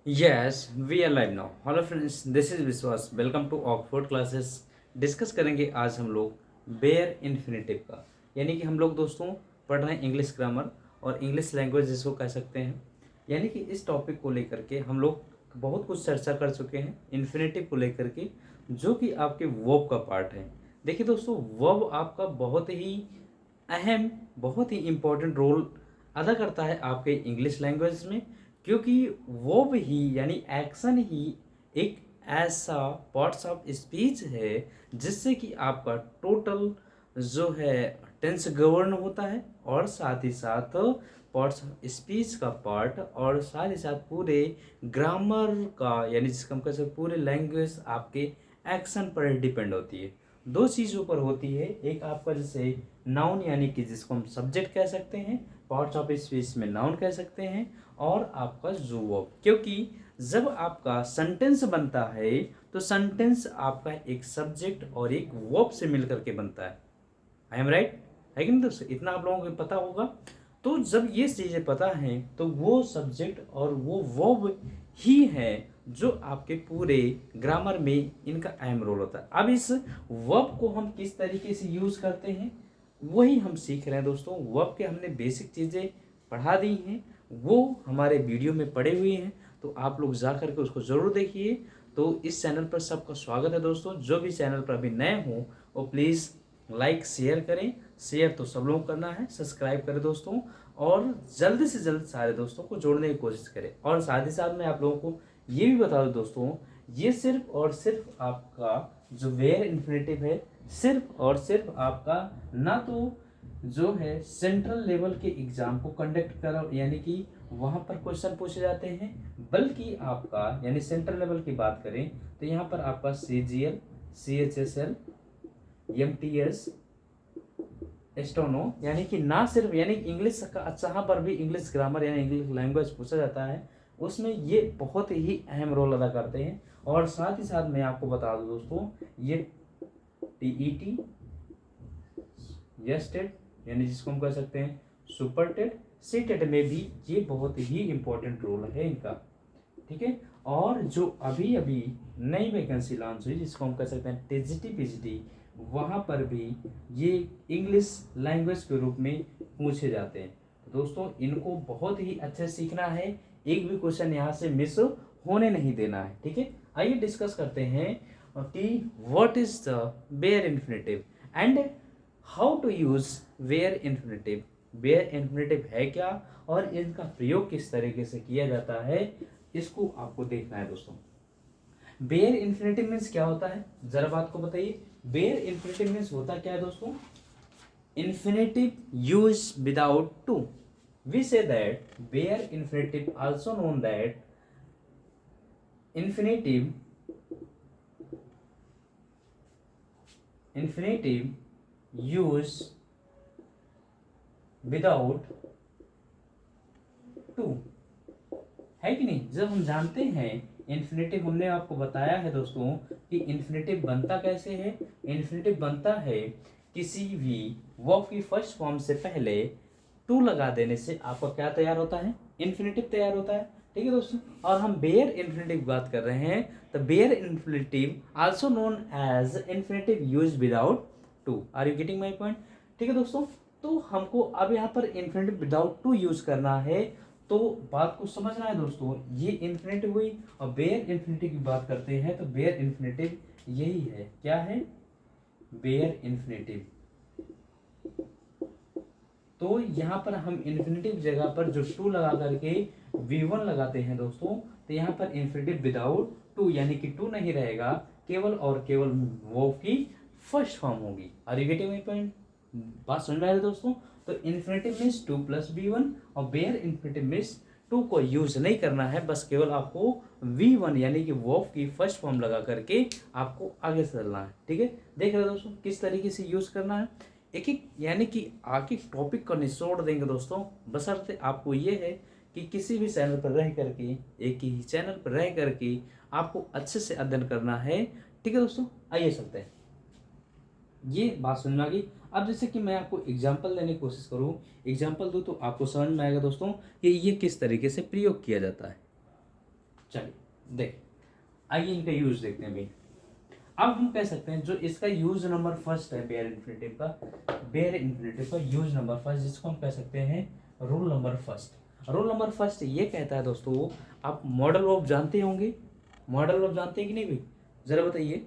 Yes we are live now. Hello friends, this is Vishwas. Welcome to Oxford classes. Discuss करेंगे आज हम लोग bear infinitive का, यानी कि हम लोग दोस्तों पढ़ रहे हैं इंग्लिश ग्रामर और इंग्लिश लैंग्वेज जिसको कह सकते हैं। यानी कि इस टॉपिक को लेकर के हम लोग बहुत कुछ चर्चा कर चुके हैं इन्फिनेटिव को लेकर के, जो कि आपके वर्ब का पार्ट है। देखिए दोस्तों, वर्ब आपका बहुत ही अहम, बहुत ही इम्पोर्टेंट रोल अदा करता है आपके इंग्लिश लैंग्वेज में, क्योंकि वो भी यानी एक्शन ही एक ऐसा पार्ट्स ऑफ स्पीच है जिससे कि आपका टोटल जो है टेंस गवर्न होता है, और साथ ही साथ पार्ट्स ऑफ स्पीच का पार्ट, और साथ ही साथ पूरे ग्रामर का, यानी जिसका हम कह सकते पूरे लैंग्वेज आपके एक्शन पर डिपेंड होती है। दो चीज़ों पर होती है, एक आपका जैसे नाउन यानी कि जिसको हम सब्जेक्ट कह सकते हैं, पार्ट्स ऑफ स्पीच में नाउन कह सकते हैं, और आपका जो वर्ब, क्योंकि जब आपका सेंटेंस बनता है तो सेंटेंस आपका एक सब्जेक्ट और एक वर्ब से मिलकर के बनता है। आई एम राइट, है कि नहीं दोस्तों? इतना आप लोगों को पता होगा। तो जब ये चीज़ें पता हैं तो वो सब्जेक्ट और वो वर्ब ही है जो आपके पूरे ग्रामर में इनका अहम रोल होता है। अब इस वर्ब को हम किस तरीके से यूज़ करते हैं वही हम सीख रहे हैं दोस्तों। वर्ब के हमने बेसिक चीज़ें पढ़ा दी हैं, वो हमारे वीडियो में पड़े हुए हैं, तो आप लोग जा करके उसको ज़रूर देखिए। तो इस चैनल पर सबका स्वागत है दोस्तों। जो भी चैनल पर अभी नए हों वो प्लीज़ लाइक शेयर करें। शेयर तो सब लोग करना है, सब्सक्राइब करें दोस्तों, और जल्द से जल्द सारे दोस्तों को जोड़ने की कोशिश करें। और साथ ही साथ मैं आप लोगों को ये भी बता दूं दोस्तों, ये सिर्फ और सिर्फ आपका जो वेयर इन्फिनेटिव है, सिर्फ और सिर्फ आपका ना तो जो है सेंट्रल लेवल के एग्जाम को कंडक्ट करो, यानी कि वहाँ पर क्वेश्चन पूछे जाते हैं, बल्कि आपका यानी सेंट्रल लेवल की बात करें तो यहाँ पर आपका CGL, CHSL, MTS, एस्टोनो, यानी कि ना सिर्फ यानी इंग्लिश का अच्छा पर भी इंग्लिश ग्रामर यानी इंग्लिश लैंग्वेज पूछा जाता है, उसमें ये बहुत ही अहम रोल अदा करते हैं। और साथ ही साथ मैं आपको बता दूं दोस्तों, ये TET, यस टेट, यानी जिसको हम कह सकते हैं सुपर टेट, सी टेट में भी ये बहुत ही इंपॉर्टेंट रोल है इनका, ठीक है। और जो अभी अभी नई वैकेंसी लॉन्च हुई जिसको हम कह सकते हैं TGT PGT, वहाँ पर भी ये इंग्लिश लैंग्वेज के रूप में पूछे जाते हैं। तो दोस्तों इनको बहुत ही अच्छे सीखना है, एक भी क्वेश्चन यहाँ से मिस होने नहीं देना है, ठीक है। आइए डिस्कस करते हैं कि what is the bare infinitive and how to use bare infinitive. Bare infinitive है क्या और इनका प्रयोग किस तरीके से किया जाता है, इसको आपको देखना है दोस्तों। बेयर इन्फिनेटिव मीन्स क्या होता है, जरा बात को बताइए। बेयर इन्फिनेटिव मीन्स होता क्या है दोस्तों? Infinitive use without to. We say that bare infinitive also known that infinitive use without to, है कि नहीं? जब हम जानते हैं इन्फिनेटिव, हमने आपको बताया है दोस्तों कि इन्फिनेटिव बनता कैसे है। इन्फिनेटिव बनता है किसी भी वर्ब की फर्स्ट फॉर्म से पहले टू लगा देने से आपका क्या तैयार होता है? इन्फिनेटिव तैयार होता है, ठीक है दोस्तों। और हम बेयर इन्फिनेटिव की बात कर रहे हैं, तो bare infinitive also known as infinitive use without to. Are you getting my point? ठीक है दोस्तों, तो हमको अब यहाँ पर इन्फिनेटिव विदाउट टू यूज करना है, तो बात को समझना है दोस्तों। ये इन्फिनेटिव हुई, और बेयर इन्फिनेटिव की बात करते हैं तो बेयर इन्फिनेटिव यही है, क्या है? Bare infinitive. तो यहाँ पर हम इन्फिनेटिव जगह पर जो टू लगा करके V1 लगाते हैं दोस्तों, तो यहाँ पर इन्फिनेटिव विदाउट टू, यानी कि टू नहीं रहेगा, केवल और केवल वो की फर्स्ट फॉर्म होगी। Are you getting my point? बात समझ में आ रही है दोस्तों? तो infinitive means two plus V1, और बेयर इन्फिनेटिव मीन्स टू को यूज नहीं करना है, बस केवल आपको V1 यानी कि वर्ब की फर्स्ट फॉर्म लगा करके आपको आगे चलना है, ठीक है। देख रहे हो दोस्तों किस तरीके से यूज करना है। एक एक यानी कि आगे टॉपिक को निचोड़ देंगे दोस्तों, बशर्ते आपको ये है कि किसी भी चैनल पर रह करके, एक ही चैनल पर रह करके आपको अच्छे से अध्ययन करना है, ठीक है दोस्तों। आइए चलते हैं, ये बात समझ में आ गई। अब जैसे कि मैं आपको एग्जाम्पल देने की कोशिश करूँ, एग्जाम्पल दूँ तो आपको समझ में आएगा दोस्तों कि ये किस तरीके से प्रयोग किया जाता है। चलिए देख, आइए इनका यूज देखते हैं भाई। अब हम कह सकते हैं जो इसका यूज नंबर फर्स्ट है बेयर इन्फिनेटिव का यूज नंबर फर्स्ट, जिसको हम कह सकते हैं rule number first. Rule number first ये कहता है दोस्तों, आप मॉडल वर्ब जानते होंगे, मॉडल वर्ब जानते हैं कि नहीं भाई, जरा बताइए,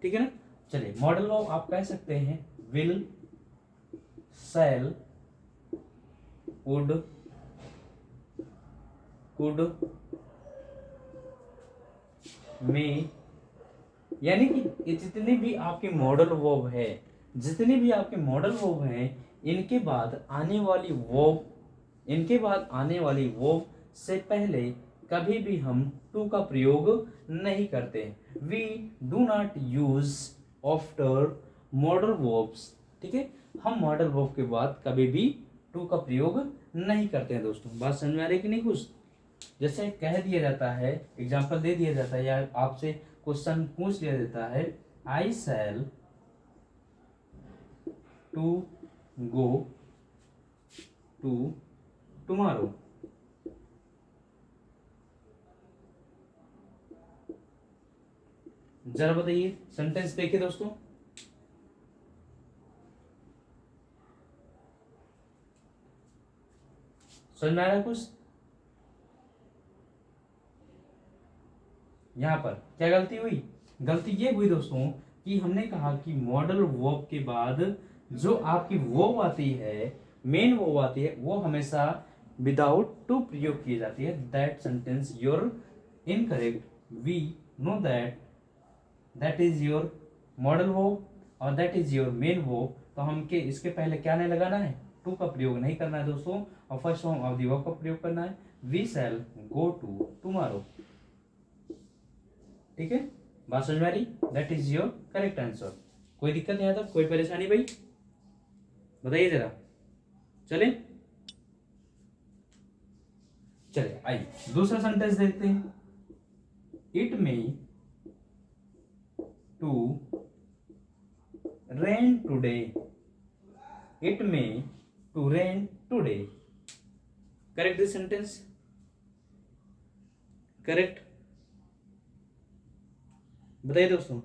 ठीक है ना। चलिए मॉडल वर्ब आप कह सकते हैं विल, शैल, वुड, कुड, में, यानी कि ये जितने भी आपके मॉडल वर्ब है, जितने भी आपके मॉडल वर्ब हैं, इनके बाद आने वाली वर्ब, इनके बाद आने वाली वर्ब से पहले कभी भी हम टू का प्रयोग नहीं करते। We do not use after modal verbs, ठीक है। हम मॉडल वर्ब के बाद कभी भी टू का प्रयोग नहीं करते हैं दोस्तों। बात समझ में आ रही है कि नहीं कुछ? जैसे कह दिया जाता है, एग्जाम्पल दे दिया जाता है, या आपसे क्वेश्चन पूछ लिया जाता है, आई शैल टू गो टू टुमारो, जरा बताइए, सेंटेंस देखिए दोस्तों, समझ में आ रहा है कुछ? यहां पर क्या गलती हुई? गलती ये हुई दोस्तों कि हमने कहा कि मॉडल वर्ब के बाद जो आपकी वर्ब आती है, मेन वर्ब आती है, वो हमेशा विदाउट टू प्रयोग की जाती है। That sentence your incorrect, we know that that is your modal verb और that is your main verb. तो हम के इसके पहले क्या नहीं लगाना है, टू का प्रयोग नहीं करना है दोस्तों, और first form of the verb का प्रयोग करना है, we shall go to tomorrow, ठीक है। बात समझ में आ रही? That is your correct answer. कोई दिक्कत नहीं आता, कोई परेशानी भाई, बताइए जरा। चले चले आइए दूसरा सेंटेंस देखते हैं। It may to rain today, it may to rain today, correct this sentence, correct, बताइए दोस्तों।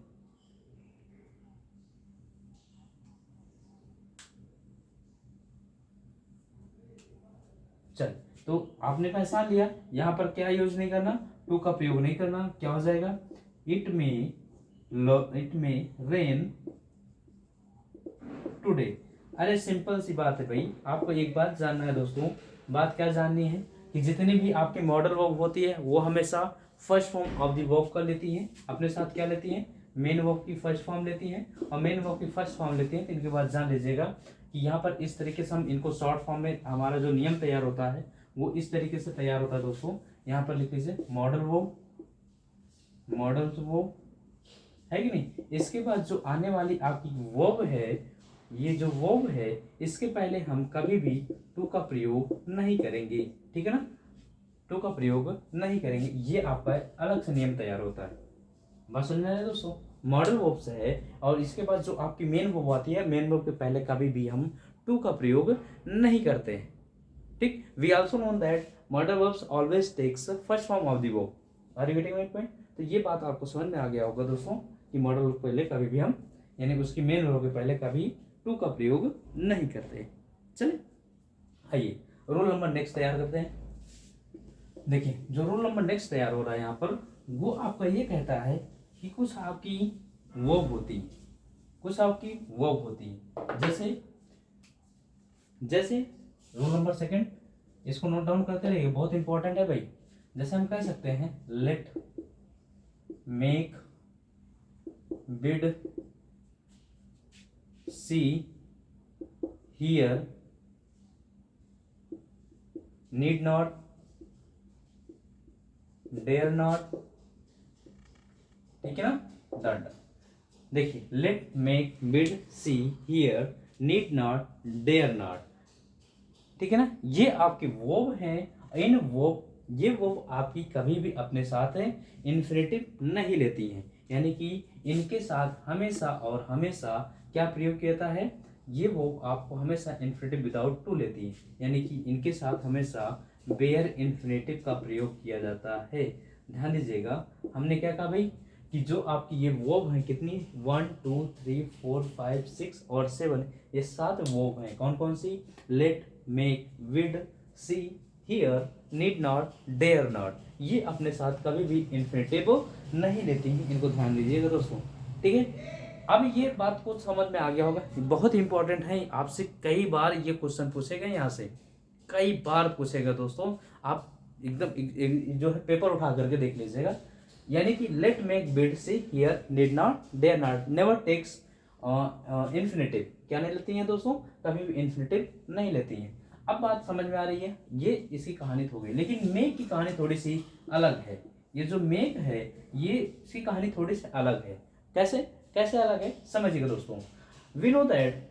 चल, तो आपने पहचान लिया, यहां पर क्या यूज नहीं करना, टू का प्रयोग नहीं करना, क्या हो जाएगा, इट में रेन टुडे। अरे सिंपल सी बात है भाई, आपको एक बात जानना है दोस्तों, बात क्या जाननी है कि जितनी भी आपकी मॉडल वर्ब होती है वो हमेशा first form of the verb कर लेती हैं, अपने साथ क्या लेती हैं, मेन वर्ब की फर्स्ट फॉर्म लेती हैं, और मेन वर्ब की फर्स्ट फॉर्म लेती हैं। तो इनके बाद जान लीजिएगा कि यहाँ पर इस तरीके से हम इनको शॉर्ट फॉर्म में, हमारा जो नियम तैयार होता है वो इस तरीके से तैयार होता है दोस्तों। यहाँ पर लिख लीजिए मॉडल वर्ब, मॉडल वर्ब, है कि नहीं। इसके बाद जो आने वाली आपकी वर्ब है, ये जो वर्ब है, इसके पहले हम कभी भी टू का प्रयोग नहीं करेंगे, ठीक है ना, टू का प्रयोग नहीं करेंगे। ये आपका अलग से नियम तैयार होता है। बात समझ में आया दोस्तों? मॉडल वर्ब से है, और इसके बाद जो आपकी मेन वर्ब आती है, मेन वर्ब के पहले कभी भी हम टू का प्रयोग नहीं करते हैं, ठीक। We also known that modal verbs always takes first form of the verb. Are you getting my point? तो ये बात आपको समझ में आ गया होगा दोस्तों कि मॉडल वर्ब पहले कभी भी हम, यानी उसकी मेन वर्ब के पहले कभी टू का प्रयोग नहीं करते। चलिए आइए रूल नंबर नेक्स्ट तैयार करते हैं। देखिए जो रूल नंबर नेक्स्ट तैयार हो रहा है यहाँ पर, वो आपका ये कहता है कि कुछ आपकी वर्ब होती, कुछ आपकी वर्ब होती है, जैसे जैसे रूल नंबर सेकंड, इसको नोट डाउन करते रहिए, बहुत इंपॉर्टेंट है भाई। जैसे हम कह सकते हैं let, make, bid, see, hear, need not, dare not, ठीक है ना, डन। देखिए let, make, bid, see, hear, need not, dare not, ठीक है ना, ये आपके वर्ब हैं। इन वर्ब, ये वर्ब आपकी कभी भी अपने साथ इन्फिनेटिव नहीं लेती हैं, यानी कि इनके साथ हमेशा और हमेशा क्या प्रयोग किया जाता है, ये वर्ब आपको हमेशा इन्फिनेटिव विदाउट टू लेती है, यानी कि इनके साथ हमेशा बेयर इन्फिनेटिव का प्रयोग किया जाता है। ध्यान दीजिएगा, हमने क्या कहा भाई कि जो आपकी ये वर्ब है कितनी 1 2 3 4 5 6 और 7, ये 7 वर्ब हैं। कौन कौन सी? Let, make, bid, see, hear, need not, dare not. ये अपने साथ कभी भी इन्फिनेटिव नहीं लेती हैं, इनको ध्यान दीजिएगा दोस्तों। ठीक है, अब ये बात को समझ में आ गया होगा, बहुत इंपॉर्टेंट है, आपसे कई बार ये क्वेश्चन पूछेगा, यहाँ से कई बार पूछेगा दोस्तों। आप एकदम जो है पेपर उठा करके देख लीजिएगा। यानी कि let, make, bid, see, hear, need not, dare not never takes infinitive. क्या नहीं लेती हैं दोस्तों? कभी भी इन्फिनेटिव नहीं लेती हैं। अब बात समझ में आ रही है, ये इसकी कहानी हो गई। लेकिन मेक की कहानी थोड़ी सी अलग है। ये जो मेक है, ये इसकी कहानी थोड़ी सी अलग है। कैसे कैसे अलग है, समझिएगा दोस्तों। We know that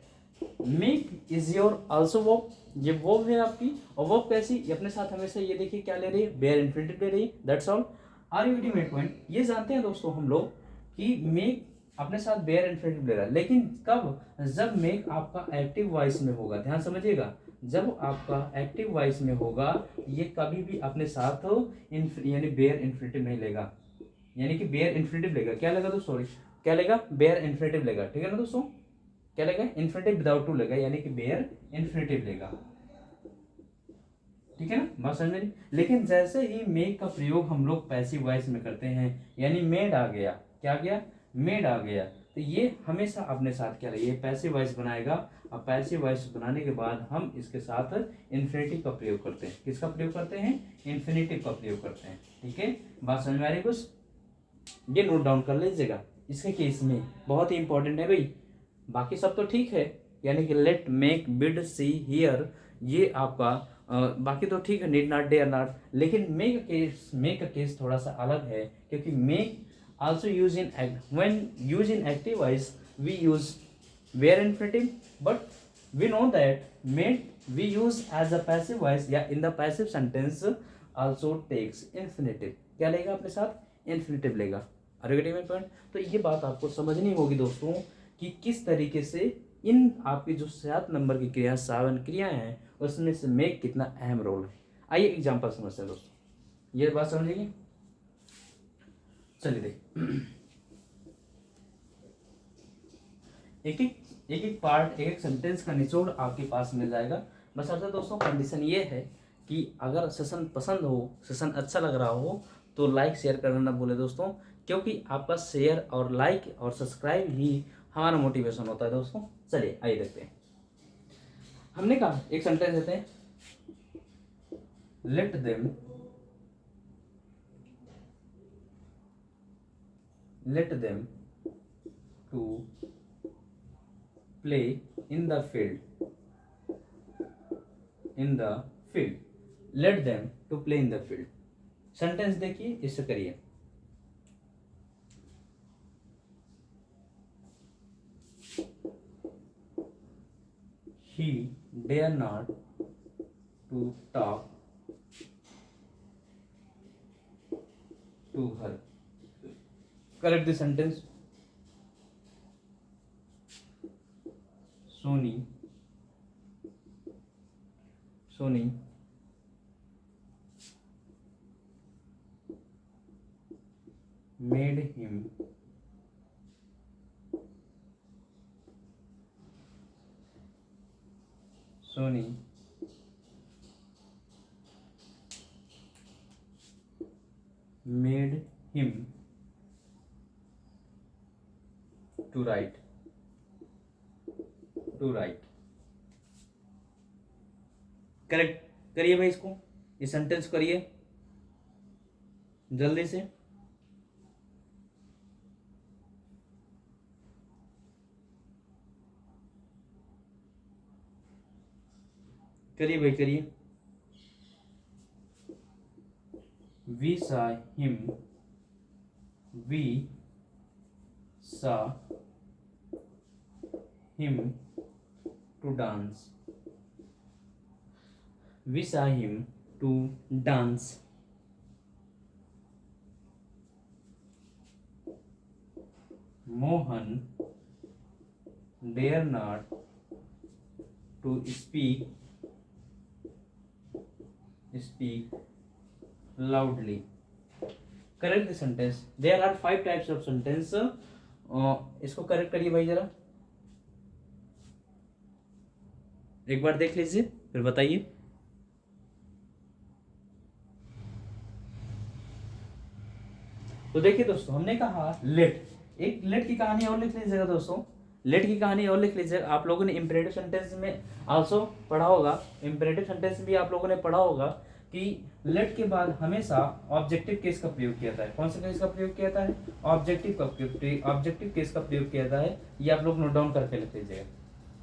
make is your also verb. ये वर्ब है आपकी, और वर्ब कैसी? ये अपने साथ हमेशा ये देखिए क्या ले रही है, बेयर इन्फिनिटिव ले रही है। That's all. Are you getting my point? ये जानते हैं दोस्तों हम लोग कि मेक अपने साथ बेयर इन्फिनिटिव ले रहा है, लेकिन कब? जब मेक आपका एक्टिव वॉइस में होगा। ध्यान समझिएगा, जब आपका एक्टिव वॉइस में होगा, ये कभी भी अपने साथ यानी बेयर इन्फिनिटिव नहीं लेगा। यानी कि बेयर इन्फिनिटिव लेगा। क्या लेगा दोस्तों? सॉरी, क्या लेगा? बेयर इन्फिनिटिव लेगा। ठीक है ना दोस्तों? क्या लेगा? इन्फिनिटिव विदाउट टू लेगा, यानी कि बेयर इन्फिनिटिव लेगा। ठीक है ना, बात समझ में नहीं? लेकिन जैसे ही मेक का प्रयोग हम लोग पैसिव वॉइस में करते हैं, यानी मेड आ गया, क्या आ गया? मेड आ गया, तो ये हमेशा अपने साथ क्या रही है? पैसिव वॉइस बनाएगा। अब पैसिव वॉइस बनाने के बाद हम इसके साथ इन्फिनेटिव का प्रयोग करते हैं। किसका प्रयोग करते हैं? इन्फिनेटिव का प्रयोग करते हैं। ठीक है, बात समझ में आ रही कुछ? ये नोट डाउन कर लीजिएगा, इसके केस में बहुत ही इंपॉर्टेंट है भाई। बाकी सब तो ठीक है, यानी कि let, make, bid, see, hear, ये आपका बाकी तो ठीक है, नीड नॉट, डेयर नॉट। लेकिन मेक का केस थोड़ा सा अलग है, क्योंकि make also use in when use in active voice we use bare infinitive, but we know that made we use as a passive voice या in the passive sentence also takes infinitive. क्या लेगा अपने साथ? Infinitive लेगा। Are you getting my point? तो ये बात आपको समझनी होगी दोस्तों कि किस तरीके से इन आपकी जो 7 नंबर की क्रिया, 7 क्रियाएं हैं, उसमें से मेक कितना अहम रोल है। आइए एग्जांपल समझते हैं दोस्तों, ये बात समझिए। चलिए देख, एक एक पार्ट, एक एक सेंटेंस का निचोड़ आपके पास मिल जाएगा। बस अर्थ दोस्तों, कंडीशन ये है कि अगर सेशन पसंद हो, सेशन अच्छा लग रहा हो, तो लाइक शेयर करना ना भूले दोस्तों, क्योंकि आपका शेयर और लाइक और सब्सक्राइब ही हमारा मोटिवेशन होता है दोस्तों। चलिए आइए देखते हैं। हमने कहा एक सेंटेंस देते हैं, let them to play in the field, let them to play in the field. Sentence देखिए, इससे करिए। He dare not to talk to her. Correct the sentence. Sony made him to write. Correct करिए भाई, इसको, ये sentence करिए जल्दी से। करिए भाई, करिए। We saw him to dance. We saw him to dance. Mohan dare not to speak speak loudly. Correct the sentence. There are 5 types of sentence. इसको करेक्ट करिए भाई जरा, एक बार देख लीजिए फिर बताइए। तो देखिए दोस्तों, हमने कहा लेट, एक लेट की कहानी और लिख लीजिएगा दोस्तों, लेट की कहानी और लिख लीजिएगा। आप लोगों ने इंपेरेटिव सेंटेंस में आल्सो पढ़ा होगा, इंपेरेटिव सेंटेंस भी आप लोगों ने पढ़ा होगा कि लेट के बाद हमेशा ऑब्जेक्टिव केस का प्रयोग किया जाता है। कौन सा केस का प्रयोग किया जाता है? ऑब्जेक्टिव केस का प्रयोग किया जाता है। ये आप लोग नोट डाउन करके लिख लीजिएगा,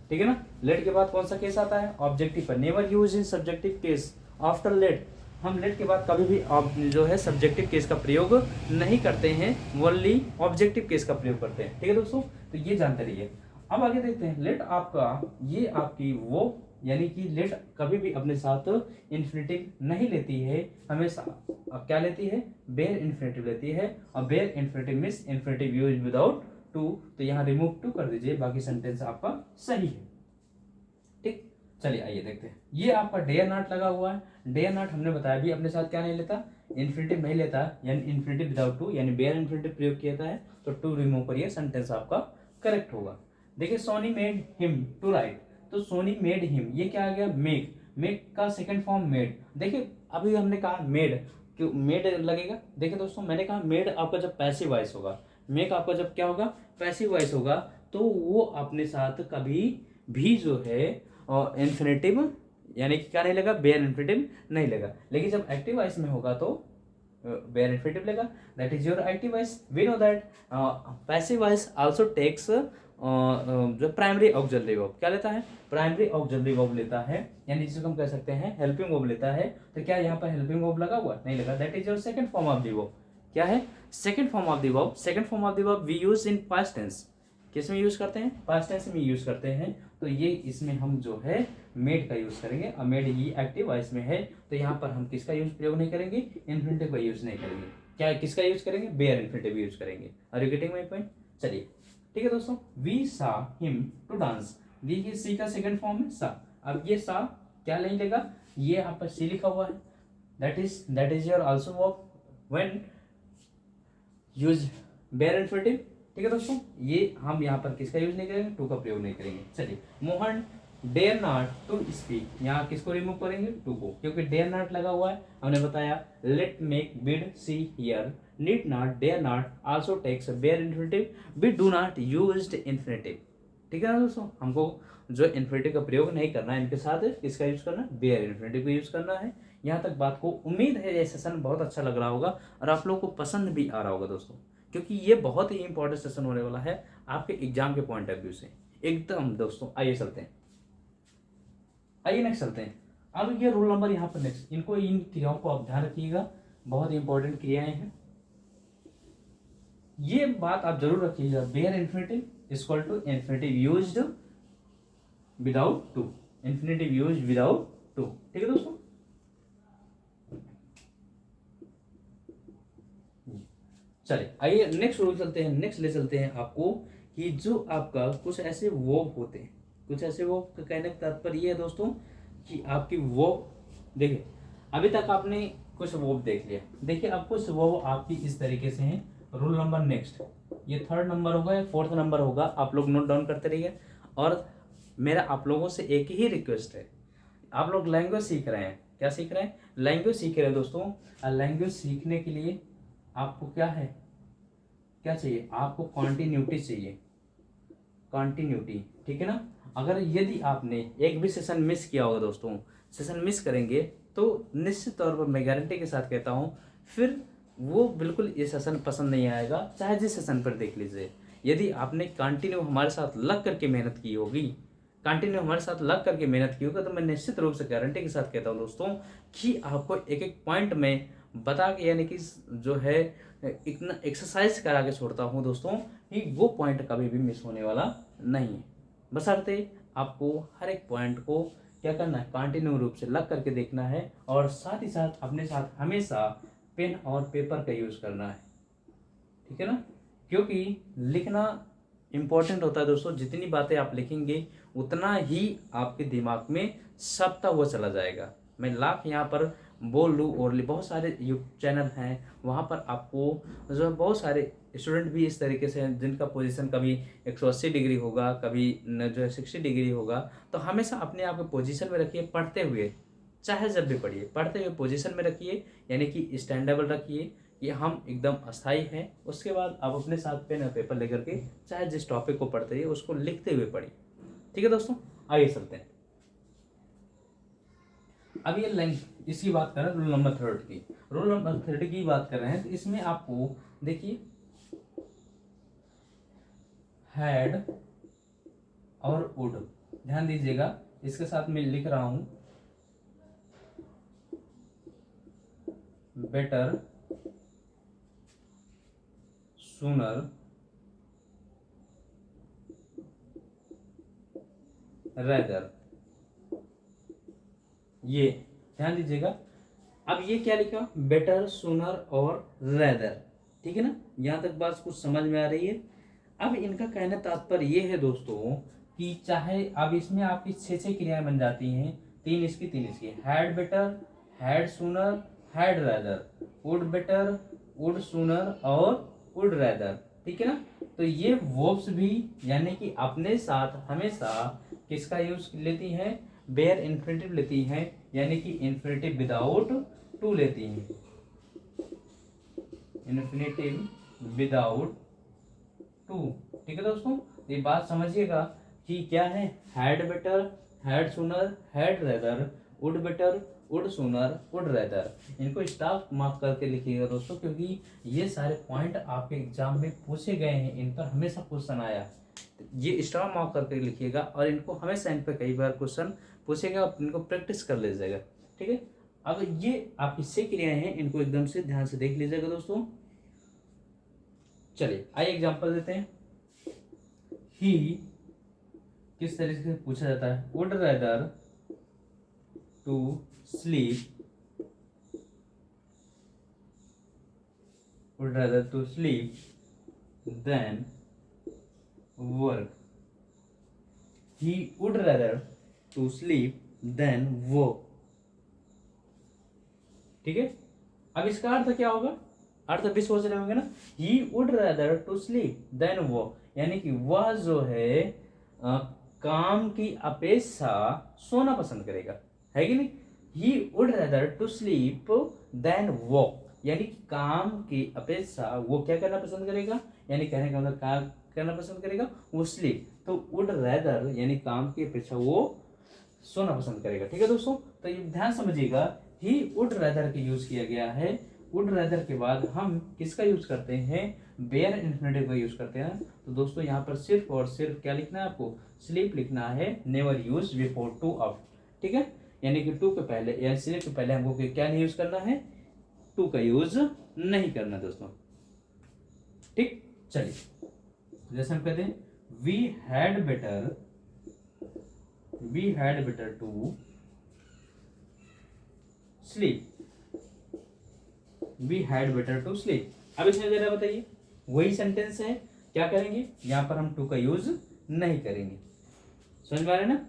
ठीक है ना। लेट के बाद कौन सा केस आता है? ऑब्जेक्टिव पर। Never use in subjective case after let. हम लेट के बाद कभी भी जो है सब्जेक्टिव केस का प्रयोग नहीं करते हैं, ओनली ऑब्जेक्टिव केस का प्रयोग करते हैं, ठीक है दोस्तों। तो ये जानते रहिए। अब आगे देखते हैं, लेट आपका ये आपकी वो, यानी कि लेट कभी भी अपने साथ इन्फिनेटिव नहीं लेती है, हमेशा अब क्या लेती है? बेयर इन्फिनेटिव लेती है। और bare infinitive means infinitive use without to, तो यहाँ रिमूव टू कर दीजिए, बाकी सेंटेंस आपका सही है, ठीक। चलिए आइए देखते हैं, ये आपका डेयर नॉट लगा हुआ है। डेयर नॉट हमने बताया भी अपने साथ क्या नहीं लेता? इन्फिनेटिव नहीं लेता, यानी इन्फिनेटिव विदाउट टू, यानी बेयर इन्फिनेटिव प्रयोग किया जाता है, तो टू रिमूव करिए, सेंटेंस आपका करेक्ट होगा। देखिए, Soni made him to write, तो सोनी मेड हिम, ये क्या आ गया? मेक। मेक का सेकंड फॉर्म मेड। देखिए अभी हमने कहा मेड, क्यों मेड लगेगा? देखिए दोस्तों, मैंने कहा मेड आपका जब पैसिव वॉइस होगा, मेक आपका जब क्या होगा? पैसिव वॉइस होगा, तो वो अपने साथ कभी भी जो है इन्फिनेटिव, यानी कि क्या नहीं लगा? बेयर इन्फिनेटिव नहीं लगा। लेकिन जब एक्टिव वॉइस में होगा तो बेयर इन्फिनेटिव लेगा। That is your active voice. We know that passive voice also takes जो प्राइमरी ऑक्सिलरी वर्ब, क्या लेता है? प्राइमरी ऑक्सिलरी वर्ब लेता है, यानी जिसको हम कह सकते हैं हेल्पिंग वर्ब लेता है। तो क्या यहाँ पर हेल्पिंग वर्ब लगा हुआ? नहीं लगा। That is your second form of the verb. क्या है? Second form of the verb. Second form of the verb we use in past tense. किस में यूज करते हैं? पास्ट टेंस में यूज करते हैं। तो ये इसमें हम जो है मेड का यूज करेंगे, और मेड ये एक्टिव वॉइस में है, तो यहाँ पर हम किसका यूज प्रयोग नहीं करेंगे? इन्फिनेटिव का यूज नहीं करेंगे। क्या किसका यूज करेंगे? बेयर इन्फिनेटिव यूज करेंगे। Are you getting my point? चलिए ठीक है दोस्तों, we saw him to dance, देखिए सी का सेकंड फॉर्म है सा। अब ये सा क्या नहीं लेगा? ये यहाँ पर सी लिखा हुआ है, that is your also verb when use bare infinitive, ठीक है दोस्तों। ये हम यहाँ पर किसका यूज नहीं करेंगे? टू का प्रयोग नहीं करेंगे। चलिए, Mohan dare not to speak, यहाँ किसको रिमूव करेंगे? टू को, क्योंकि डेयर नॉट लगा हुआ है। हमने बताया let make bid see hear, need not, dare not also takes bare infinitive, we do not used infinitive, ठीक है ना दोस्तों। हमको जो इन्फिनेटिव का प्रयोग नहीं करना है, इनके साथ किसका यूज करना है? बेयर इन्फिनेटिव का यूज करना है। यहाँ तक बात को उम्मीद है ये सेशन बहुत अच्छा लग रहा होगा और आप लोगों को पसंद भी आ रहा होगा दोस्तों, क्योंकि ये बहुत ही इंपॉर्टेंट सेशन होने वाला है आपके एग्जाम के पॉइंट ऑफ व्यू से एकदम दोस्तों। आइए चलते हैं, आइए नेक्स्ट चलते हैं। अब ये रूल नंबर यहाँ पर नेक्स्ट, इनको इन क्रियाओं को आप ध्यान रखिएगा, बहुत इंपॉर्टेंट क्रियाएं हैं। ये बात आप जरूर रखिएगा, bare infinitive equal to infinitive used without to, infinitive used without to, ठीक है दोस्तों। चलिए आइए नेक्स्ट रूल चलते हैं, नेक्स्ट ले चलते हैं आपको कि जो आपका कुछ ऐसे वर्ब होते हैं, कुछ ऐसे वर्ब का कहने का तात्पर्य ये है दोस्तों कि आपकी वर्ब, देखिए अभी तक आपने कुछ वर्ब देख लिया, देखिए अब कुछ वर्ब आपकी इस तरीके से हैं। रूल नंबर नेक्स्ट, ये थर्ड नंबर होगा या फोर्थ नंबर होगा, आप लोग नोट डाउन करते रहिए। और मेरा आप लोगों से एक ही रिक्वेस्ट है, आप लोग लैंग्वेज सीख रहे हैं, क्या सीख रहे हैं? लैंग्वेज सीख रहे हैं दोस्तों। और लैंग्वेज सीखने के लिए आपको क्या है, क्या चाहिए? आपको कॉन्टिन्यूटी चाहिए, कॉन्टिन्यूटी, ठीक है ना। अगर यदि आपने एक भी सेशन मिस किया होगा दोस्तों, सेशन मिस करेंगे तो निश्चित तौर पर मैं गारंटी के साथ कहता हूँ फिर वो बिल्कुल ये सेशन पसंद नहीं आएगा, चाहे जिस सेशन पर देख लीजिए। यदि आपने कंटिन्यू हमारे साथ लग करके मेहनत की होगी, कंटिन्यू हमारे साथ लग करके मेहनत की होगी, तो मैं निश्चित रूप से गारंटी के साथ कहता हूँ दोस्तों कि आपको एक एक पॉइंट में बता के, यानी कि जो है इतना एक्सरसाइज करा के छोड़ता हूँ दोस्तों कि वो पॉइंट कभी भी मिस होने वाला नहीं है। बशर्ते आपको हर एक पॉइंट को क्या करना है? कंटिन्यू रूप से लग करके देखना है, और साथ ही साथ अपने साथ हमेशा पेन और पेपर का यूज़ करना है, ठीक है ना। क्योंकि लिखना इम्पोर्टेंट होता है दोस्तों, जितनी बातें आप लिखेंगे उतना ही आपके दिमाग में सब्ता हुआ चला जाएगा। मैं लाख यहाँ पर बोल लूँ ओरली, बहुत सारे यूट्यूब चैनल हैं, वहाँ पर आपको जो है बहुत सारे स्टूडेंट भी इस तरीके से हैं जिनका पोजीशन कभी 180 डिग्री होगा, कभी जो है 60 डिग्री होगा। तो हमेशा अपने आप को पोजीशन में रखिए, पढ़ते हुए, चाहे जब भी पढ़िए पढ़ते हुए पोजीशन में रखिए, यानी कि स्टैंडेबल रखिए कि हम एकदम अस्थाई हैं। उसके बाद आप अपने साथ पेन और पेपर लेकर के चाहे जिस टॉपिक को पढ़ते हैं उसको लिखते हुए पढ़िए। ठीक है दोस्तों, आगे चलते हैं। अब ये लेंथ इसकी बात कर रहे हैं, रूल नंबर 3 की। रूल नंबर 3 की बात कर रहे हैं तो इसमें आपको देखिए हैड और वुड, ध्यान दीजिएगा, इसके साथ मैं लिख रहा हूं बेटर, सूनर, रेदर, ये ध्यान दीजिएगा। अब ये क्या लिखा, बेटर, सूनर और रेदर, ठीक है ना, यहां तक बात कुछ समझ में आ रही है। अब इनका कहना तात्पर्य ये है दोस्तों कि चाहे अब इसमें आपकी 6 क्रियाएं बन जाती हैं, 3 इसकी 3 इसकी, had better, had sooner, had rather, would better, would sooner और वुड रेदर, ठीक है ना। तो ये वर्ब्स भी यानी कि अपने साथ हमेशा किसका यूज लेती हैं, बेयर इन्फिनिटिव लेती हैं, यानी कि इन्फिनिटिव विदाउट टू लेती हैं, इन्फिनिटिव विदाउट टू। ठीक है दोस्तों, ये बात समझिएगा कि क्या है, had better, had sooner, had rather, would better, would sooner, would rather. इनको स्टाफ मार्क करके लिखिएगा दोस्तों, क्योंकि ये सारे पॉइंट आपके एग्जाम में पूछे गए हैं, इन पर हमेशा क्वेश्चन आया। ये स्टाफ मार्क करके लिखिएगा और इनको हमेशा इन पर कई बार क्वेश्चन पूछेगा और इनको प्रैक्टिस कर लीजिएगा। ठीक है, अब ये आपकी 6 क्रियाएं हैं, इनको एकदम से ध्यान से देख लीजिएगा दोस्तों। चलिए आइए एग्जांपल देते हैं। ही किस तरीके से पूछा जाता है, would rather to sleep, would rather to sleep than work, he would rather to sleep than work. ठीक है, अब इसका अर्थ क्या होगा, अर्थ भी सोच रहे होंगे ना, he would rather to sleep than work, यानी कि वह जो है काम की अपेक्षा सोना पसंद करेगा, है कि नहीं। He would rather to sleep than work, यानी कि काम की अपेक्षा वो क्या करना पसंद करेगा, यानी कहने का मतलब क्या करना पसंद करेगा, वो स्लीप। तो वुड रेदर यानी काम की अपेक्षा वो सोना पसंद करेगा। ठीक है दोस्तों, तो ये ध्यान समझिएगा, ही वुड रेदर के यूज किया गया है। वुड रेदर के बाद हम किसका यूज करते हैं, बेयर इन्फिनिटिव का यूज करते हैं। तो दोस्तों यहाँ पर सिर्फ और सिर्फ क्या लिखना है आपको, स्लीप लिखना है, never use before two of. ठीक है, यानी कि टू के पहले या स्लीप के पहले हमको क्या नहीं यूज करना है, टू का यूज नहीं करना दोस्तों। ठीक, चलिए जैसे हम कहते हैं we had better to sleep, we had better to sleep. अब इसमें जरा बताइए, वही सेंटेंस है, क्या करेंगे, यहां पर हम टू का यूज नहीं करेंगे। समझ में आ रहा है ना।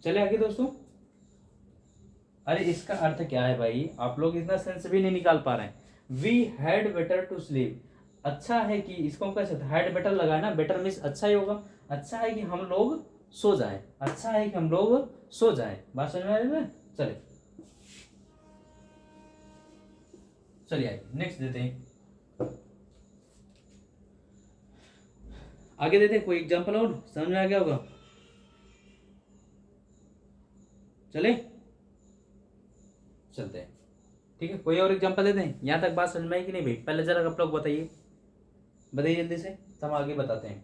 चले आगे दोस्तों। अरे इसका अर्थ क्या है भाई, आप लोग इतना सेंस भी नहीं निकाल पा रहे हैं। We had better to sleep, अच्छा है कि इसको कैसे हैड बेटर लगाए ना, बेटर मीन्स अच्छा ही होगा, अच्छा है कि हम लोग सो जाएं, अच्छा है कि हम लोग सो जाएं। बात समझ में आ रही है। चलिए चलिए आइए नेक्स्ट देते हैं, आगे देते हैं कोई एग्जांपल और, समझ में आ गया होगा। चले चलते हैं, ठीक है, कोई और एग्जांपल देते हैं। यहाँ तक बात समझ में आई कि नहीं भाई, पहले जरा आप लोग बताइए, बताइए जल्दी से, तब आगे बताते हैं।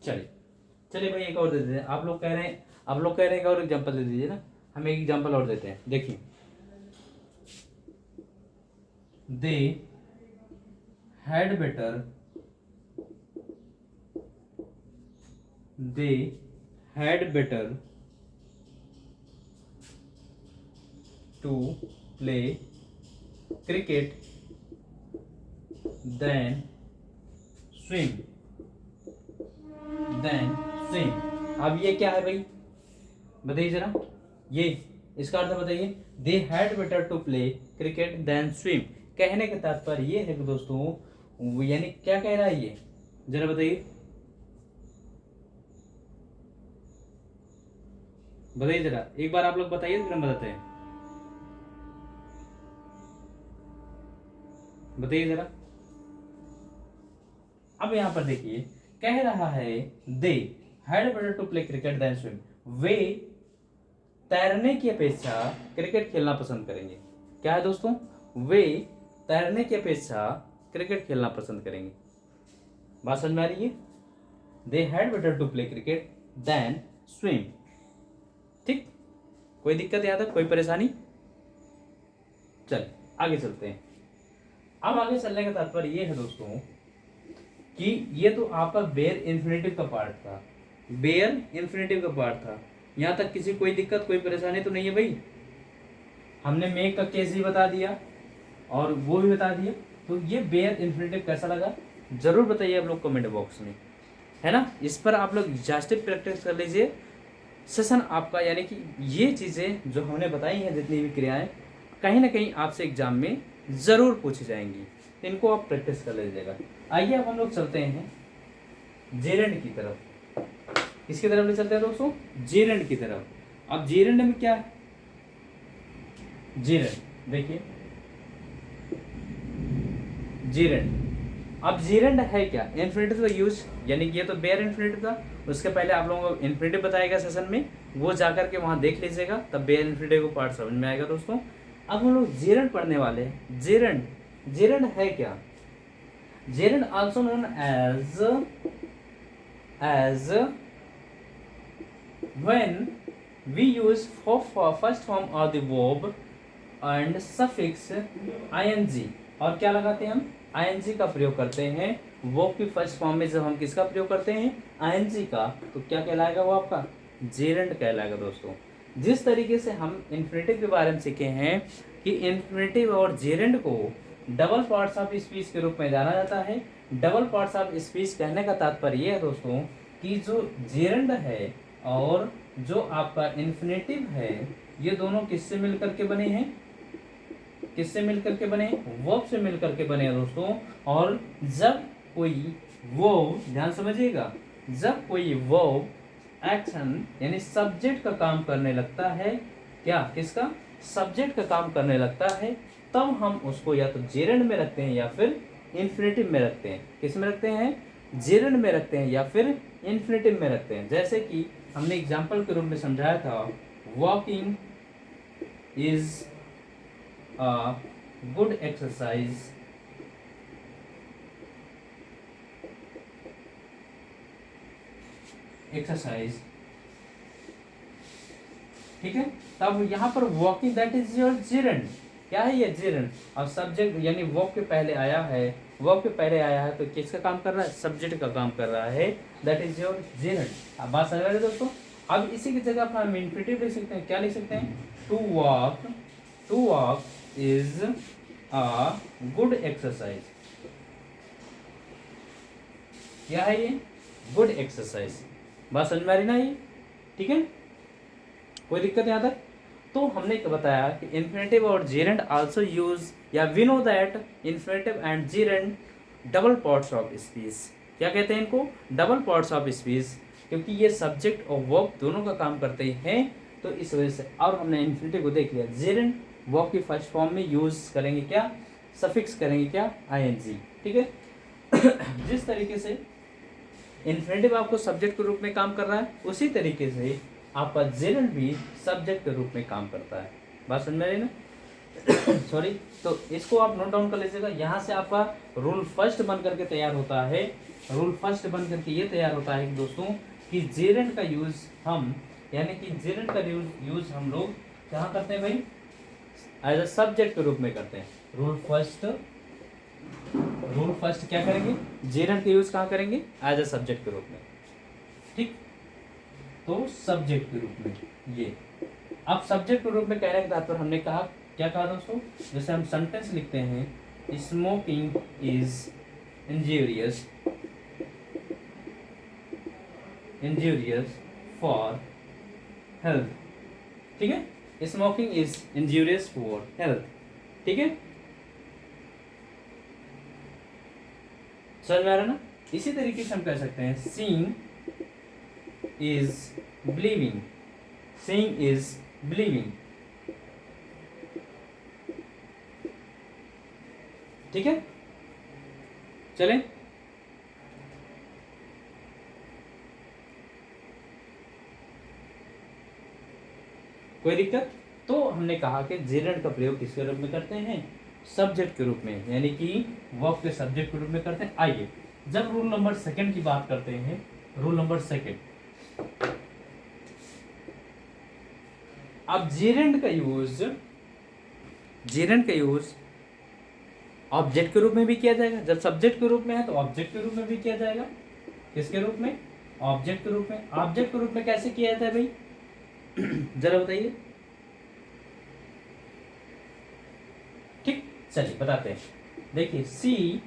चलिए चलिए भाई एक और दे देते हैं, आप लोग कह रहे हैं, आप लोग कह रहे हैं एक और एग्जांपल दे दीजिए ना, हम एक एग्जांपल और देते हैं। देखिए they had better they had better to play cricket than swim अब ये क्या है भाई, बताइए जरा, ये इसका अर्थ बताइए। They had better to play cricket than swim. कहने का तात्पर्य ये है कि दोस्तों, यानी क्या कह रहा है ये, जरा बताइए, बताइए जरा, एक बार आप लोग बताइए फिर हम बताते हैं, बताइए जरा। अब यहां पर देखिए, कह रहा है they had better to play cricket than swim, वे तैरने की अपेक्षा क्रिकेट खेलना पसंद करेंगे। क्या है दोस्तों, वे तैरने की अपेक्षा क्रिकेट खेलना पसंद करेंगे। बात समझ में आ रही है? They had better to play cricket than swim. ठीक, कोई दिक्कत यहाँ तक, कोई परेशानी? चल आगे चलते हैं। अब आगे चलने का तात्पर्य ये है दोस्तों कि ये तो आपका बेयर इन्फिनेटिव का पार्ट था, बेयर इन्फिनेटिव का पार्ट था। यहाँ तक किसी कोई दिक्कत, कोई परेशानी तो नहीं है भाई? हमने मेक का केस भी बता दिया और वो भी बता दिया। तो ये बेयर इन्फिनेटिव कैसा लगा जरूर बताइए आप लोग कमेंट बॉक्स में, है ना। इस पर आप लोग एग्जॉस्टिव प्रैक्टिस कर लीजिए। सेशन आपका, यानी कि ये चीज़ें जो हमने बताई हैं, जितनी भी क्रियाएं, कहीं ना कहीं आपसे एग्जाम में ज़रूर पूछी जाएंगी, तो इनको आप प्रैक्टिस कर लीजिएगा। आइए अब हम लोग चलते हैं जेरेंड की तरफ। किसकी तरफ ले चलते हैं दोस्तों? जेरेंड की तरफ। अब जेरेंड में क्या है? जेरेंड देखिए, जेरेंड। अब जेरेंड है क्या? इन्फिनेटिव का यूज, यानी कि ये तो बेयर इन्फिनेटिव था, उसके पहले आप लोगों को इन्फिनेटिव बताएगा सेशन में, वो जाकर के वहां देख लीजिएगा, तब बेयर इन्फिनेटिव को पार्ट समझ में आएगा दोस्तों। अब हम लोग जेरेंड पढ़ने वाले हैं। जेरेंड, जेरेंड है क्या? Gerund also known as when we use for first form of the verb and suffix ing, और क्या लगाते हैं हम? ing का प्रयोग करते हैं verb की फर्स्ट फॉर्म में। जब हम किसका प्रयोग करते हैं? ing का, तो क्या कहलाएगा वो आपका? जेरेंड कहलाएगा दोस्तों। जिस तरीके से हम इन्फिनेटिव के बारे में सीखे हैं कि इन्फिनेटिव और जेरेंड को डबल पार्ट्स ऑफ स्पीच के रूप में जाना जाता है। डबल पार्ट्स ऑफ स्पीच कहने का तात्पर्य ये है दोस्तों कि जो जेरेंड है और जो आपका इन्फिनेटिव है, ये दोनों किससे मिलकर के बने हैं? किससे मिलकर के बने? वर्ब से मिलकर के बने हैं दोस्तों। और जब कोई वर्ब, ध्यान समझिएगा, जब कोई वर्ब एक्शन यानी सब्जेक्ट का काम करने लगता है, क्या? किसका? सब्जेक्ट का काम करने लगता है, तब हम उसको या तो जेरेंड में रखते हैं या फिर इन्फिनेटिव में रखते हैं। किस में रखते हैं? जेरेंड में रखते हैं या फिर इन्फिनेटिव में रखते हैं। जैसे कि हमने एग्जाम्पल के रूप में समझाया था, walking is a good exercise, ठीक है। तब यहाँ पर walking, that is your gerund. क्या है ये? जेरेंड। अब सब्जेक्ट यानी वर्ब के पहले आया है, वर्ब के पहले आया है, तो किसका काम कर रहा है? सब्जेक्ट का काम कर रहा है, दैट इज योर जेरेंड। अब बात समझ रहे दोस्तों। अब इसी की जगह पर हम इन्फिनेटिव लिख सकते हैं। क्या लिख सकते हैं? To walk is a good exercise. क्या है ये? Good exercise. बात समझ में आ रही ना ये? ठीक है, कोई दिक्कत यहाँ तक? तो हमने बताया कि इन्फिनेटिव और जेरेंड आल्सो यूज, या we know that infinitive and gerund double parts of speech. क्या कहते हैं इनको? डबल पार्ट्स ऑफ स्पीच, क्योंकि ये सब्जेक्ट और वर्ब दोनों का काम करते हैं, तो इस वजह से। और हमने इन्फिनेटिव को देख लिया, जेरेंड वर्ब की फर्स्ट फॉर्म में यूज करेंगे क्या? सफिक्स करेंगे क्या? ing, ठीक है। जिस तरीके से इन्फिनेटिव आपको सब्जेक्ट के रूप में काम कर रहा है, उसी तरीके से आपका जेरेंड भी सब्जेक्ट के रूप में काम करता है। बात समझ में आ रही ना? सॉरी, तो इसको आप नोट डाउन कर लीजिएगा। यहाँ से आपका रूल फर्स्ट बन करके तैयार होता है। रूल फर्स्ट बन करके ये तैयार होता है कि दोस्तों कि जेरेंड का यूज हम, यानी कि जेरेंड का यूज हम लोग कहाँ करते हैं भाई? एज अ सब्जेक्ट के रूप में करते हैं। रूल फर्स्ट क्या करेंगे, जेरेंट का यूज कहाँ करेंगे, एज अ सब्जेक्ट के रूप में, ठीक। तो सब्जेक्ट के रूप में ये, अब सब्जेक्ट के रूप में कहने के तात्पर्य हमने कहा, क्या कहा दोस्तों, जैसे हम सेंटेंस लिखते हैं, smoking is injurious for health, ठीक है, smoking is injurious for health, ठीक है, समझ में आ रहा ना। इसी तरीके से हम कह सकते हैं seeing is believing, seeing is believing, ठीक है, चलें। कोई दिक्कत। तो हमने कहा कि जेरेंट का प्रयोग किसके रूप में करते हैं, सब्जेक्ट के रूप में, यानी कि वर्ब के सब्जेक्ट के रूप में करते हैं। आइए जब रूल नंबर सेकंड की बात करते हैं, रूल नंबर सेकंड, अब जेरेंट का यूज ऑब्जेक्ट के रूप में भी किया जाएगा। जब सब्जेक्ट के रूप में है तो ऑब्जेक्ट के रूप में भी किया जाएगा। किसके रूप में, ऑब्जेक्ट के रूप में। ऑब्जेक्ट के रूप में कैसे किया जाता है भाई, जरा बताइए, ठीक, चलिए बताते हैं। देखिए, सी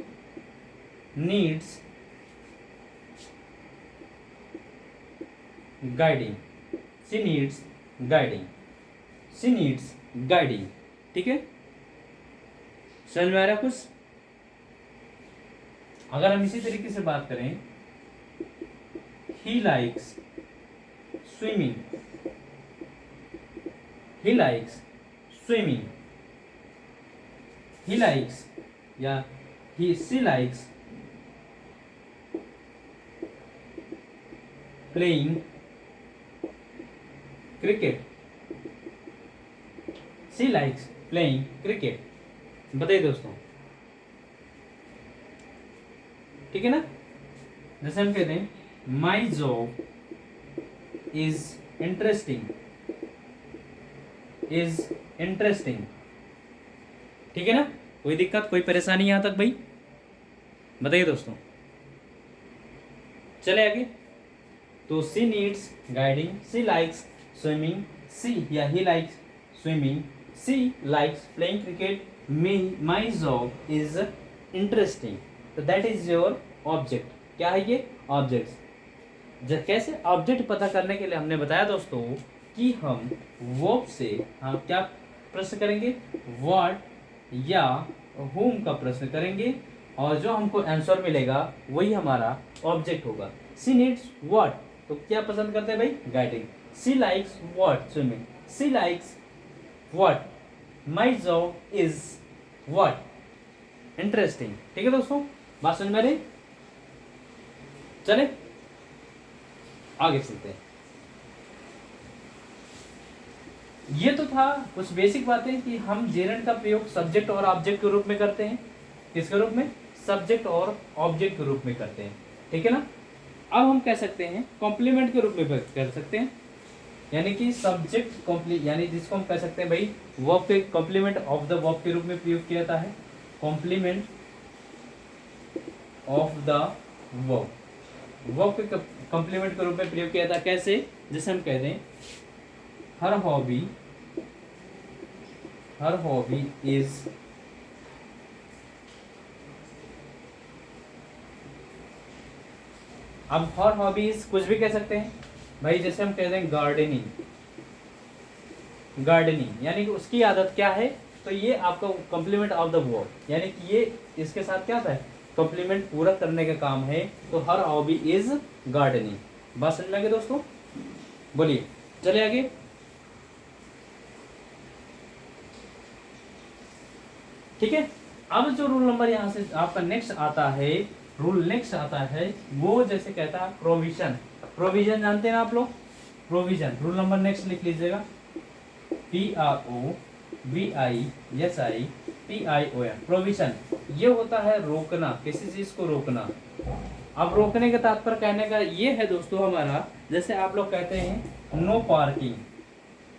नीड्स गाइडिंग, सी नीड्स गाइडिंग, सी नीड्स गाइडिंग, ठीक है, समझ में आ रहा कुछ। अगर हम इसी तरीके से बात करें, ही likes swimming, he likes swimming, he likes या सी लाइक्स प्लेइंग क्रिकेट, सी लाइक्स प्लेइंग क्रिकेट, बताइए दोस्तों, ठीक है ना। जैसे हम कहते हैं माई जॉब इज इंटरेस्टिंग, ठीक है ना। कोई दिक्कत, कोई परेशानी यहां तक भाई, बताइए दोस्तों, चले आगे। तो she needs guiding, she likes swimming, she या he likes swimming, she likes playing cricket, my job is interesting, तो दैट इज योर ऑब्जेक्ट। क्या है ये, ऑब्जेक्ट। कैसे ऑब्जेक्ट पता करने के लिए हमने बताया दोस्तों कि हम वर्ब से हम क्या प्रश्न करेंगे, व्हाट या whom का प्रश्न करेंगे, और जो हमको आंसर मिलेगा वही हमारा ऑब्जेक्ट होगा। सी नीड्स व्हाट, तो क्या पसंद करते हैं भाई, guiding. She likes what, swimming. She likes what, my job is what, interesting, ठीक है दोस्तों, बात समझ में आ रही। चले आगे चलते हैं। ये तो था कुछ बेसिक बातें कि हम जेरेंट का प्रयोग सब्जेक्ट और ऑब्जेक्ट के रूप में करते हैं। किसके रूप में, सब्जेक्ट और ऑब्जेक्ट के रूप में करते हैं, ठीक है ना। अब हम कह सकते हैं कॉम्प्लीमेंट के रूप में कर सकते हैं, यानी कि सब्जेक्ट कॉम्प्ली, यानी जिसको हम कह सकते हैं भाई वर्ब के कॉम्प्लीमेंट ऑफ द वर्ब के रूप में प्रयोग किया जाता है। Complement of the verb, verb के कॉम्प्लीमेंट के रूप में प्रयोग किया जाता है। कैसे, जैसे हम कहते हैं हर हॉबी इज अब हर हॉबीज कुछ भी कह सकते हैं भाई। जैसे हम कहते हैं गार्डनिंग यानी कि उसकी आदत क्या है, तो ये आपका कॉम्प्लीमेंट ऑफ द वर्ब, यानी कि ये इसके साथ क्या होता है, कॉम्प्लीमेंट पूरा करने का काम है। तो हर हॉबी इज गार्डनिंग, बात समझ में आ गई दोस्तों, बोलिए चले आगे। ठीक है, अब जो रूल नंबर यहाँ से आपका नेक्स्ट आता है, रूल नेक्स्ट आता है वो जैसे कहता है प्रोविजन। प्रोविजन जानते हैं ना आप लोग, प्रोविजन रूल नंबर नेक्स्ट लिख लीजिएगा, PROVISIPION, प्रोविजन। ये होता है रोकना, किसी चीज को रोकना। अब रोकने का तात्पर्य कहने का ये है दोस्तों हमारा, जैसे आप लोग कहते हैं नो पार्किंग,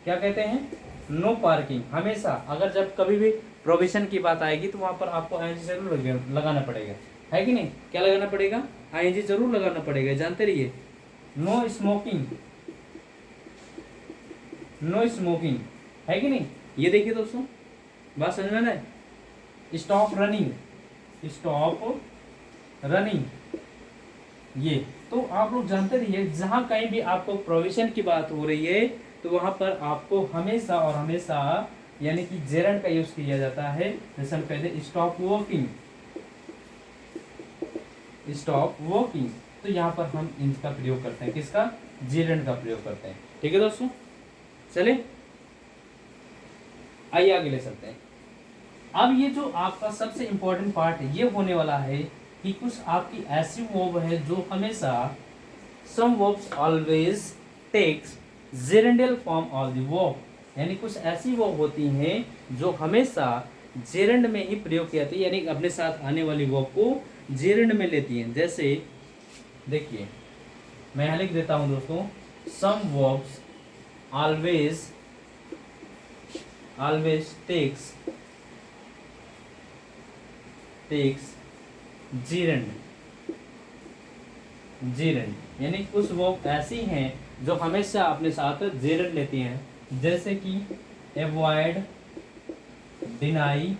क्या कहते हैं, नो पार्किंग। हमेशा अगर जब कभी भी प्रोविजन की बात आएगी तो वहाँ पर आपको आईएनजी जरूर लगाना पड़ेगा, है कि नहीं? क्या लगाना पड़ेगा? आईएनजी जरूर लगाना पड़ेगा, जानते रहिए। नो स्मोकिंग, नो स्मोकिंग, है कि नहीं? ये देखिए दोस्तों, बात समझ में आए? स्टॉप रनिंग, स्टॉप रनिंग, ये तो आप लोग जानते रहिए। जहाँ कहीं भी आपको प्रोविजन की बात हो रही है तो वहाँ पर आपको हमेशा और हमेशा यानी कि जेरंड का यूज किया जाता है। जैसे हम कहते हैं स्टॉप वर्किंग, स्टॉप वर्किंग, तो यहाँ पर हम इनका प्रयोग करते हैं, किसका? जेरंड का प्रयोग करते हैं। ठीक है दोस्तों, चले आइए आगे ले चलते हैं। अब ये जो आपका सबसे इंपॉर्टेंट पार्ट ये होने वाला है कि कुछ आपकी ऐसी वर्ब है जो हमेशा some verbs always takes gerundial form of the verb, यानी कुछ ऐसी वर्ब होती हैं जो हमेशा जेरेंड में ही प्रयोग की जाती है, यानी अपने साथ आने वाली वर्ब को जेरेंड में लेती हैं। जैसे देखिए मैं यहाँ लिख देता हूँ दोस्तों, some verbs always takes gerund, यानी कुछ वर्ब ऐसी हैं जो हमेशा अपने साथ जेरेंड लेती हैं। जैसे कि एवॉइड, डिनाई,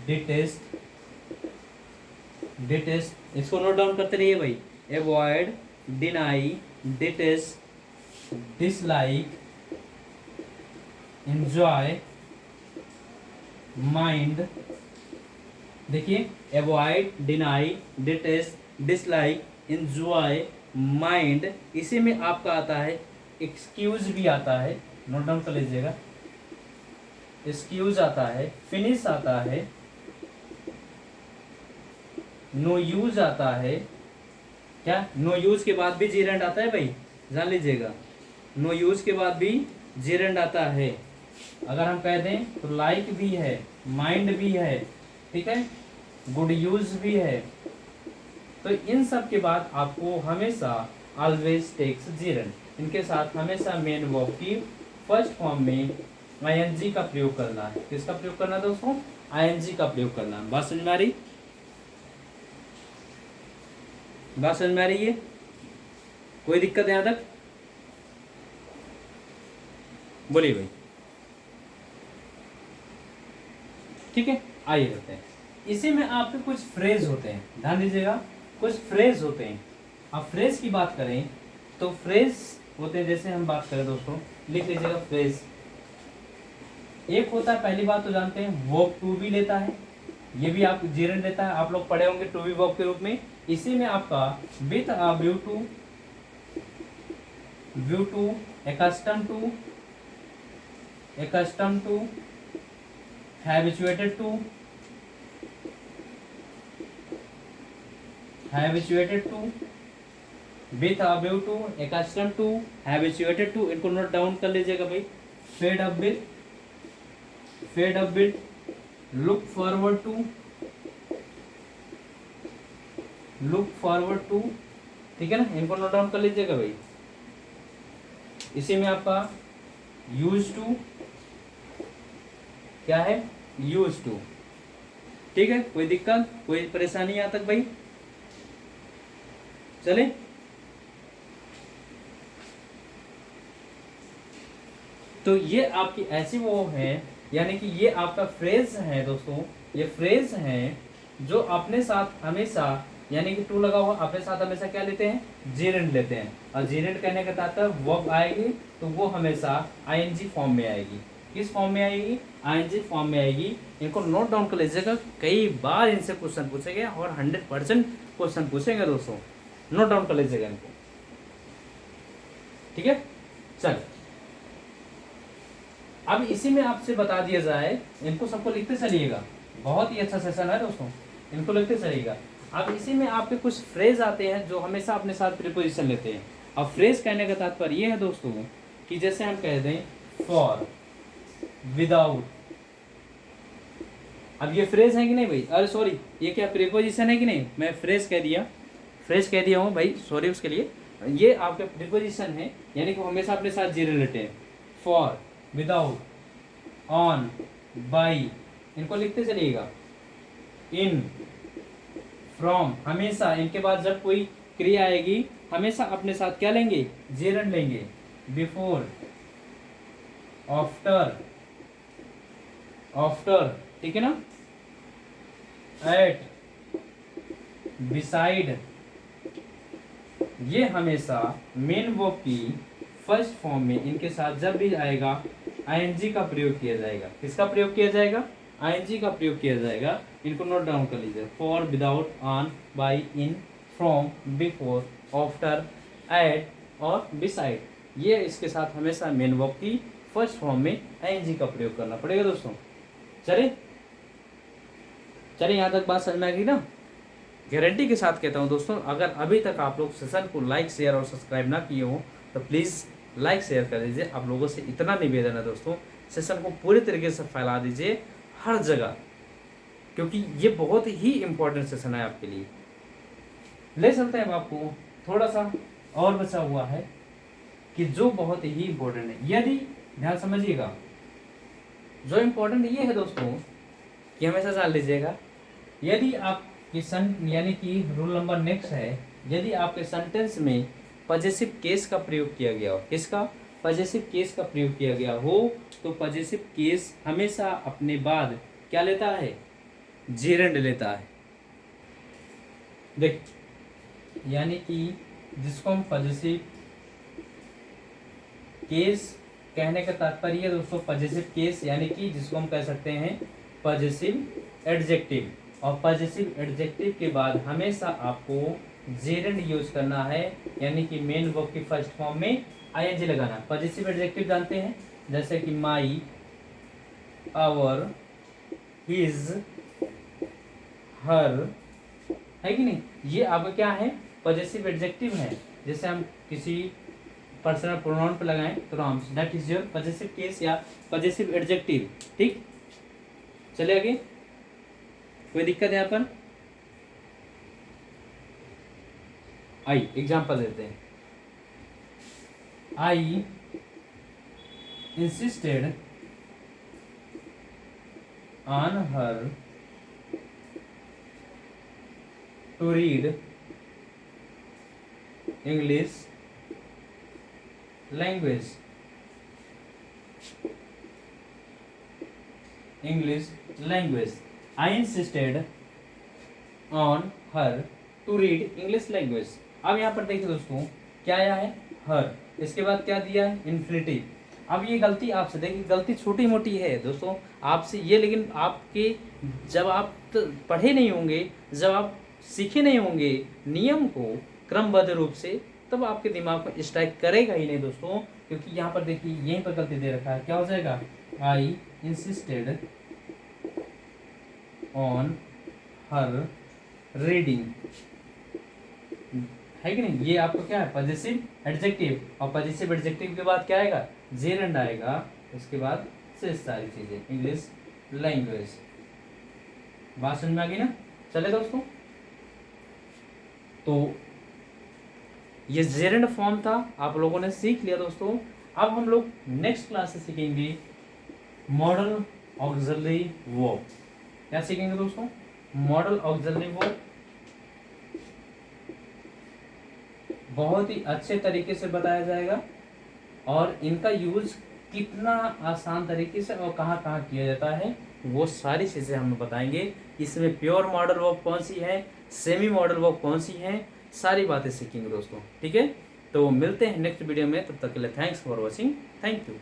डिटेस्ट, इसको नोट डाउन करते रहिए भाई। Avoid, deny, detest, dislike, enjoy, mind. देखिए avoid, deny, detest, dislike, enjoy, mind, इसी में आपका आता है एक्सक्यूज भी आता है, नोट डाउन कर लीजिएगा। एक्सक्यूज आता है, फिनिश आता है, नो यूज आता है। क्या नो यूज के बाद भी जेरेंड आता है भाई, जान लीजिएगा। नो यूज के बाद भी जेरेंड आता है। अगर हम कह दें तो लाइक भी है, माइंड भी है, ठीक है, गुड यूज भी है। तो इन सब के बाद आपको हमेशा ऑलवेज टेक्स जेरेंड, इनके साथ हमेशा मेन वर्ब की फर्स्ट फॉर्म में आईएनजी का प्रयोग करना है। किसका प्रयोग करना है दोस्तों? आईएनजी का प्रयोग करना है। बात समझ में आ रही? बात समझ में आ रही है? कोई दिक्कत है यहां तक? बोलिए भाई। ठीक है, आइए करते हैं। इसी में आपके कुछ फ्रेज होते हैं, ध्यान दीजिएगा, कुछ फ्रेज होते हैं। अब फ्रेज की बात करें तो फ्रेज होते हैं, जैसे हम बात करें दोस्तों, लिख लीजिएगा फ्रेज। एक होता है, पहली बात तो जानते हैं, वर्ब टू बी लेता है, ये भी आप जेरेंड लेता है, आप लोग पढ़े होंगे टू बी वर्ब के रूप में। इसी में आपका with a view to, accustomed to, habituated to, with a view to, accustomed to, habituated to, इनको नोट डाउन कर लीजिएगा भाई। Fed up with, look forward to, ठीक है ना, इनको नोट डाउन कर लीजिएगा भाई। इसी में आपका यूज टू, क्या है? यूज टू, ठीक है। कोई दिक्कत, कोई परेशानी यहां तक भाई? चले तो ये आपकी ऐसी वो है, यानी कि ये आपका फ्रेज है दोस्तों, ये फ्रेज है जो अपने साथ हमेशा, यानी कि टू लगा हुआ, अपने साथ हमेशा क्या लेते हैं? जेरेंड लेते हैं। और जेरेंड कहने का तात्पर्य वर्ब आएगी तो वो हमेशा आईएनजी फॉर्म में आएगी। किस फॉर्म में आएगी? आईएनजी फॉर्म में आएगी। इनको नोट डाउन कर लीजिएगा, कई बार इनसे क्वेश्चन पूछेंगे और 100% क्वेश्चन पूछेंगे दोस्तों, नोट डाउन कर लीजिएगा इनको, ठीक है। चल अब इसी में आपसे बता दिया जाए, इनको सबको लिखते चलिएगा, बहुत ही अच्छा सेशन है दोस्तों, इनको लिखते चलिएगा। अब इसी में आपके कुछ फ्रेज आते हैं जो हमेशा अपने साथ प्रीपोजिशन लेते हैं। अब फ्रेज कहने का तात्पर्य ये है दोस्तों कि जैसे हम कह दें फॉर, विदाउट, अब ये फ्रेज है कि नहीं भाई? अरे सॉरी, ये क्या प्रीपोजिशन है कि नहीं? मैं फ्रेज कह दिया हूँ भाई, सॉरी उसके लिए। ये आपके प्रीपोजिशन है, यानी कि हमेशा अपने साथ जीरो लेते हैं। फॉर, विदाउट, ऑन, बाई, इनको लिखते चलिएगा। इन, फ्रॉम, हमेशा इनके बाद जब कोई क्रिया आएगी हमेशा अपने साथ क्या लेंगे, जेरंड लेंगे। बिफोर, आफ्टर, आफ्टर, ठीक है ना, एट, बिसाइड, ये हमेशा मेन वर्ब की फर्स्ट फॉर्म में इनके साथ जब भी आएगा आईएनजी का प्रयोग किया जाएगा। किसका प्रयोग किया जाएगा, आईएनजी का प्रयोग किया जाएगा। इनको नोट डाउन कर लीजिए। For, without, on, by, in, from, before, after, at और बिसाइड, ये इसके साथ हमेशा मेन वर्ब की फर्स्ट फॉर्म में आईएनजी का प्रयोग करना पड़ेगा दोस्तों। चले चले, यहाँ तक बात समझ में आ गई ना। गारंटी के साथ कहता हूँ दोस्तों, अगर अभी तक आप लोग सेशन को लाइक, शेयर और सब्सक्राइब ना किए हो तो प्लीज़ लाइक शेयर कर दीजिए। आप लोगों से इतना निवेदन है दोस्तों, सेशन को पूरी तरीके से फैला दीजिए हर जगह, क्योंकि ये बहुत ही इम्पोर्टेंट सेशन है आपके लिए। ले चलते हैं आपको थोड़ा सा और बचा हुआ है कि जो बहुत ही इम्पोर्टेंट है। यदि ध्यान समझिएगा, जो इम्पोर्टेंट ये है दोस्तों कि हमेशा जान लीजिएगा, यदि आप यानी कि रूल नंबर नेक्स्ट है, यदि आपके सेंटेंस में पॉजेसिव केस का प्रयोग किया गया हो, किसका, पॉजेसिव केस का प्रयोग किया गया हो, तो पॉजेसिव केस हमेशा अपने बाद क्या लेता है, जेरंड लेता है। देख, यानी कि जिसको हम पॉजेसिव केस कहने का तात्पर्य है दोस्तों, पॉजेसिव केस यानी कि जिसको हम कह सकते हैं पॉजेसिव एडजेक्टिव, और पॉजेसिव एडजेक्टिव के बाद हमेशा आपको जेरंड यूज करना है, यानी कि मेन वर्ब की फर्स्ट फॉर्म में आईएनजी लगाना। पॉजेसिव एडजेक्टिव जानते हैं, जैसे कि माई, आवर, हिज, हर, है कि नहीं, ये आपका क्या है, पॉजेसिव एडजेक्टिव है। जैसे हम किसी पर्सनल प्रोनाउन पे लगाएं तो noun, that is your possessive case या पॉजेसिव एडजेक्टिव। ठीक, चले आगे, कोई दिक्कत है यहाँ पर। आई एग्जाम्पल देते हैं। I insisted on her to read English language, English language. I insisted on her to read English language. अब यहाँ पर देखिए दोस्तों, क्या आया है, हर, इसके बाद क्या दिया है, इन्फिनिटिव। अब ये गलती आपसे, देखिए गलती छोटी मोटी है दोस्तों आपसे ये, लेकिन आपके जब आप पढ़े नहीं होंगे, जब आप सीखे नहीं होंगे नियम को क्रमबद्ध रूप से, तब आपके दिमाग में स्ट्राइक करेगा ही नहीं दोस्तों। क्योंकि यहाँ पर देखिए यहीं पर गलती दे रखा है, क्या हो जाएगा, आई इंसिस्टेड ऑन हर रीडिंग, है कि नहीं, ये आपको क्या है, पॉजेसिव एडजेक्टिव, और पॉजेसिव एडजेक्टिव के बाद क्या आएगा, जेरंड आएगा, उसके बाद से सारी चीजें इंग्लिश लैंग्वेज। बात समझ में आ गई ना। चले दोस्तों, तो ये जेरंड फॉर्म था, आप लोगों ने सीख लिया दोस्तों। अब हम लोग नेक्स्ट क्लास से सीखेंगे मॉडल ऑक्सिलरी वर्ब। क्या सीखेंगे दोस्तों, मॉडल ऑक्सिलरी वर्ब। बहुत ही अच्छे तरीके से बताया जाएगा, और इनका यूज कितना आसान तरीके से और कहाँ कहाँ किया जाता है वो सारी चीज़ें हम बताएंगे। इसमें प्योर मॉडल वर्ब कौन सी है, सेमी मॉडल वर्ब कौन सी है, सारी बातें सीखेंगे दोस्तों। ठीक है, तो मिलते हैं नेक्स्ट वीडियो में, तब तक के लिए thanks for watching, thank you.